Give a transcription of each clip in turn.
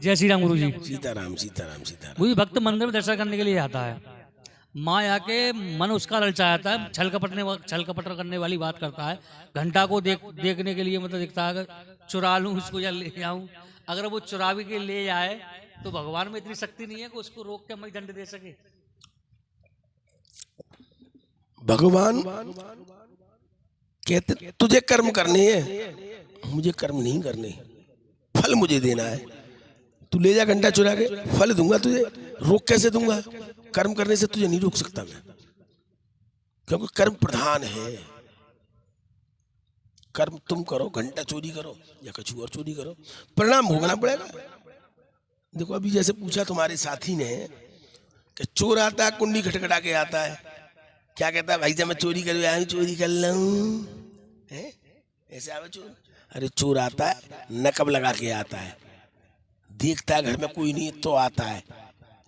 जय श्री राम गुरु जी। सीताराम सीताराम सीताराम। गुरु जी, भक्त मंदिर में दर्शन करने के लिए आता है, माँ आके मन उसका ललचाता है, छल कपट करने वाली बात करता है, घंटा को देखने के लिए मतलब दिखता है चुरा लूं इसको या ले आऊं। अगर वो चुरा भी के ले आए तो भगवान में इतनी शक्ति नहीं है कि उसको रोक के हमें दंड दे सके। भगवान कहते तुझे कर्म करने हैं, मुझे कर्म नहीं करने, फल मुझे देना है। तू ले जा घंटा चुरा के, फल दूंगा तुझे, रोक कैसे दूंगा? कर्म करने से तुझे नहीं रोक सकता मैं, क्योंकि कर्म प्रधान है। कर्म तुम करो, घंटा चोरी करो या कुछ और चोरी करो, परिणाम भोगना पड़ेगा। देखो अभी जैसे पूछा तुम्हारे साथी ने कि चोर आता है कुंडी खटखटा के आता है, क्या कहता है? भाई जब मैं चोरी कर आया हूं, चोरी कर लूं, ऐसे आवे चोर? अरे चोर आता है नकब लगा के आता है, देखता है घर में कोई नहीं तो आता है,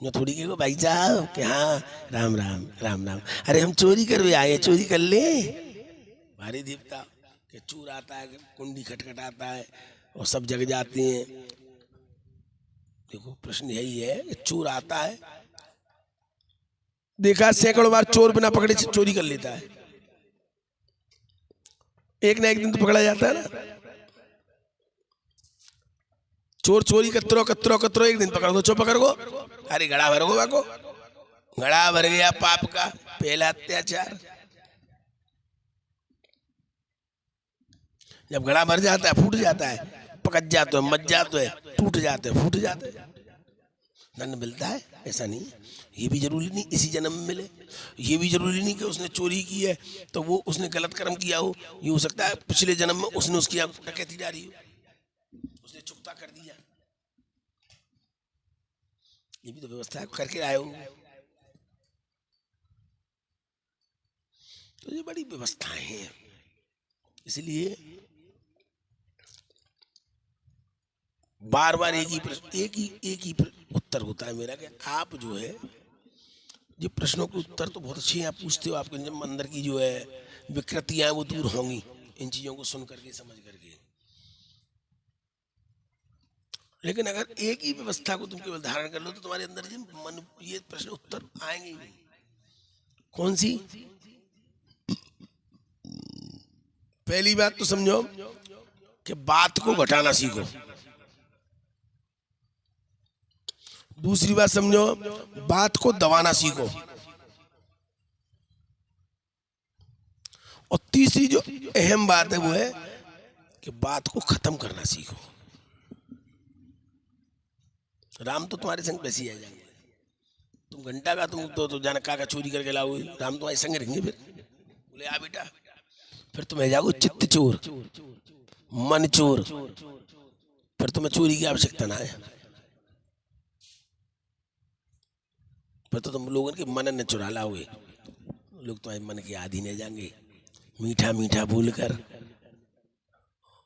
जो थोड़ी कहो भाई साहब कि हाँ राम राम राम राम, अरे हम चोरी कर आए, चोरी कर ले। भारी देवता कि चोर आता है कुंडी खटखटाता है और सब जग जाते हैं। देखो प्रश्न यही है, चोर आता है, देखा सैकड़ों बार चोर बिना पकड़े चोरी कर लेता है, एक ना एक दिन तो पकड़ा जाता है ना। चोर चोरी कतरो कतरो कतरो, एक दिन पकड़ गो, चो पकड़ गो, अरे घड़ा भर गो बाको, घड़ा भर गया पाप का, पहला अत्याचार। जब घड़ा भर जाता है फूट जाता है, पकड़ जाते है मच जाते है, टूट जाते है फूट जाते है, दंड मिलता है। ऐसा नहीं है, ये भी जरूरी नहीं इसी जन्म में मिले, ये भी जरूरी नहीं कि उसने चोरी की है तो वो उसने गलत कर्म किया हो, ये हो सकता है पिछले जन्म में उसने उसकी डकैती डाली हो, उसने चुकता कर दिया, ये भी तो व्यवस्था करके आए हो। तो ये बड़ी व्यवस्थाएं हैं, इसलिए बार बार एक ही उत्तर होता है मेरा कि आप जो है ये प्रश्नों के उत्तर तो बहुत अच्छे आप पूछते हो, आपके जब अंदर की जो है विकृतियां वो दूर होंगी इन चीजों को सुन करके समझ करके। लेकिन अगर एक ही व्यवस्था को तुम केवल धारण कर लो तो तुम्हारे अंदर जो मन ये प्रश्न उत्तर आएंगे ही नहीं। कौन सी? पहली बात तो समझो कि बात को घटाना सीखो, दूसरी बात समझो बात को दबाना सीखो, और तीसरी जो अहम बात है वो है कि बात को खत्म करना सीखो। राम तो तुम्हारे संग वैसे ही आ जाएंगे, तुम घंटा का तुम तो जाना का चोरी करके लाओ, राम तुम्हारे संग रहेंगे। फिर बोले आ बेटा, फिर तुम्हें जाओ चित्त चोर मन चोर, फिर तुम्हें चोरी की आवश्यकता ना है, फिर तो तुम लोगों के मन न चुरा लाओगे, लोग तुम्हारे मन के आदि नहीं जाएंगे। मीठा मीठा बोलकर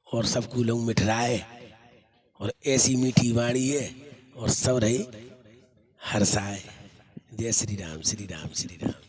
और सबको लोग मिठराए, और ऐसी मीठी वाणी है और सब रहे हर्षाए। जय श्री राम श्री राम श्री राम।